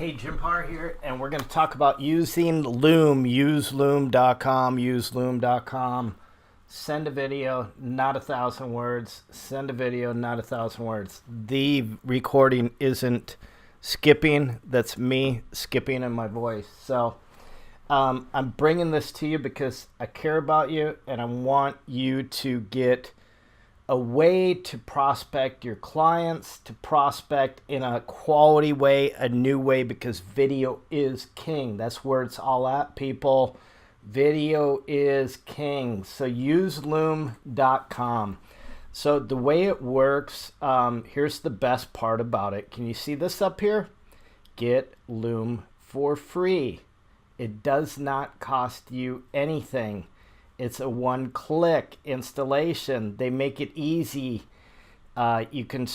Hey, Jim Parr here, and we're going to talk about using Loom, useloom.com, useloom.com. Send a video, not 1,000 words. Send a video, not 1,000 words. The recording isn't skipping. That's me skipping in my voice. So I'm bringing this to you because I care about you, and I want you to get a way to prospect your clients, to prospect in a quality way, a new way, because video is king. That's where it's all at, people. Video is king. So use loom.com. So the way it works, here's the best part about it. Can you see this up here? Get Loom for free. It does not cost you anything. It's a one-click installation. They make it easy. You can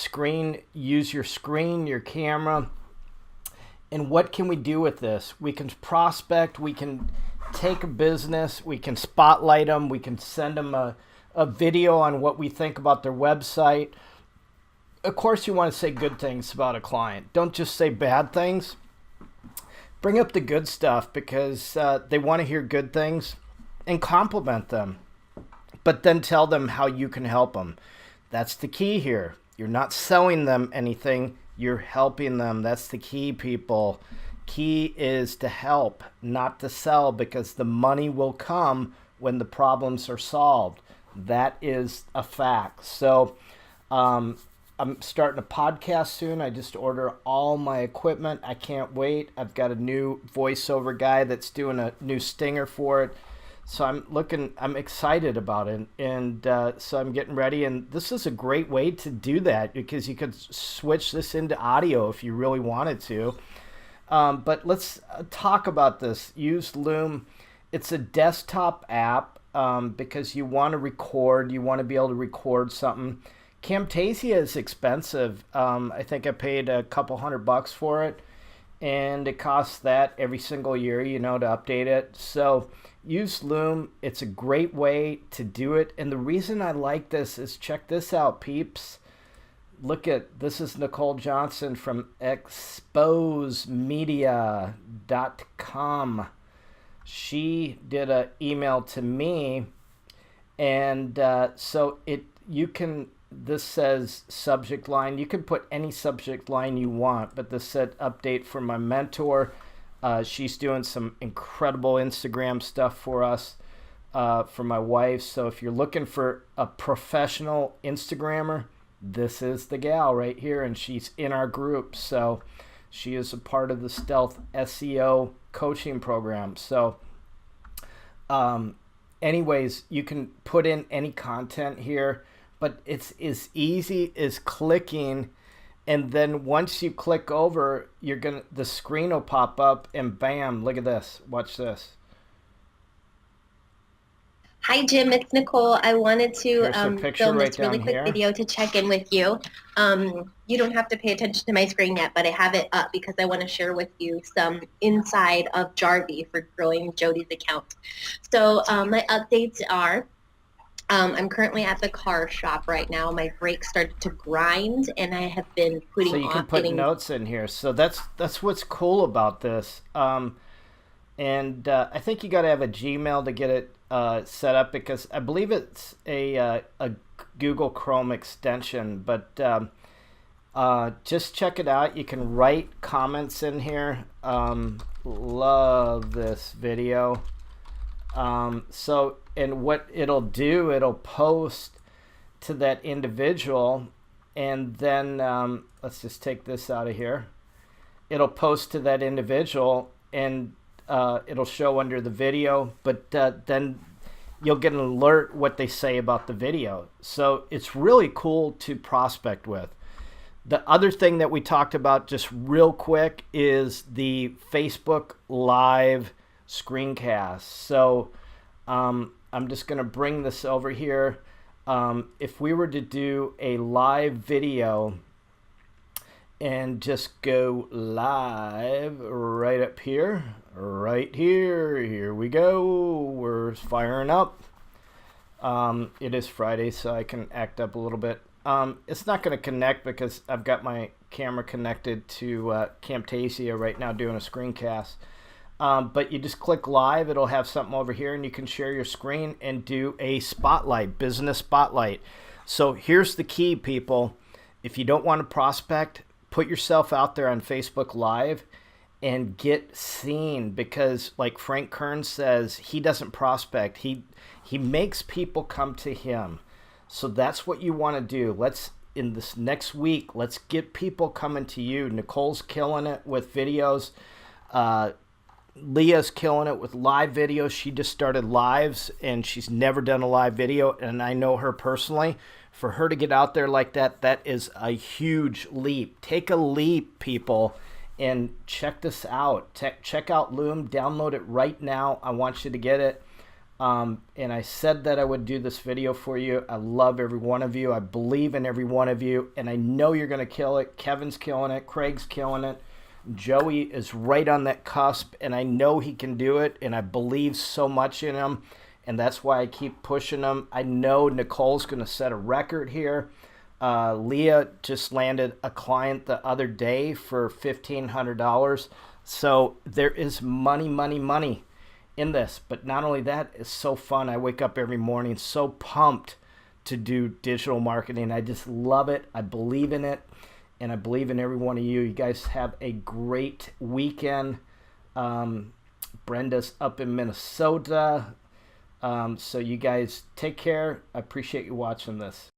use your screen, your camera. And what can we do with this? We can prospect. We can take a business. We can spotlight them. We can send them a video on what we think about their website. Of course, you want to say good things about a client. Don't just say bad things. Bring up the good stuff because they want to hear good things. And compliment them, but then tell them how you can help them. That's the key here. You're not selling them anything. You're helping them. That's the key, people. Key is to help, not to sell, because the money will come when the problems are solved. That is a fact. So I'm starting a podcast soon. I just ordered all my equipment. I can't wait. I've got a new voiceover guy that's doing a new stinger for it. So I'm excited about it. And so I'm getting ready. And this is a great way to do that because you could switch this into audio if you really wanted to. But let's talk about this. Use Loom. It's a desktop app because you want to record. You want to be able to record something. Camtasia is expensive. I think I paid a couple $100 for it. And it costs that every single year, to update it. So use Loom. It's a great way to do it. And the reason I like this is check this out, peeps. This is Nicole Johnson from exposemedia.com. She did an email to me. And this says subject line. You can put any subject line you want, but this said update for my mentor. She's doing some incredible Instagram stuff for us, for my wife. So if you're looking for a professional Instagrammer, this is the gal right here, and she's in our group. So she is a part of the Stealth SEO coaching program. So anyways, you can put in any content here. But it's as easy as clicking, and then once you click over, the screen will pop up, and bam! Look at this. Watch this. Hi, Jim. It's Nicole. I wanted to film right this really quick here. video to check in with you. You don't have to pay attention to my screen yet, but I have it up because I want to share with you some inside of Jarvie for growing Jody's account. So my updates are. I'm currently at the car shop right now. My brakes started to grind, and I have been putting So you can put notes in here. So that's what's cool about this. I think you got to have a Gmail to get it set up because I believe it's a Google Chrome extension. But just check it out. You can write comments in here. Love this video. And what it'll do, it'll post to that individual, and then let's just take this out of here. It'll post to that individual, and it'll show under the video, but then you'll get an alert what they say about the video. So it's really cool to prospect with. The other thing that we talked about just real quick is the Facebook Live screencast. So I'm just going to bring this over here. If we were to do a live video and just go live right up here, here we go. We're firing up. It is Friday, so I can act up a little bit. It's not going to connect because I've got my camera connected to Camtasia right now doing a screencast. But you just click live, it'll have something over here, and you can share your screen and do a spotlight, business spotlight. So here's the key, people. If you don't want to prospect, put yourself out there on Facebook Live and get seen, because like Frank Kern says, he doesn't prospect. He makes people come to him. So that's what you want to do. In this next week, let's get people coming to you. Nicole's killing it with videos. Leah's killing it with live videos. She just started lives and she's never done a live video, and I know her personally. For her to get out there like that, that is a huge leap. Take a leap, people, and check this out. Check out Loom. Download it right now. I want you to get it. And I said that I would do this video for you. I love every one of you. I believe in every one of you, and I know you're going to kill it. Kevin's killing it. Craig's killing it. Joey is right on that cusp, and I know he can do it, and I believe so much in him, and that's why I keep pushing him. I know Nicole's going to set a record here. Leah just landed a client the other day for $1,500. So there is money, money, money in this. But not only that, it's so fun. I wake up every morning so pumped to do digital marketing. I just love it. I believe in it. And I believe in every one of you. You guys have a great weekend. Brenda's up in Minnesota. So you guys take care. I appreciate you watching this.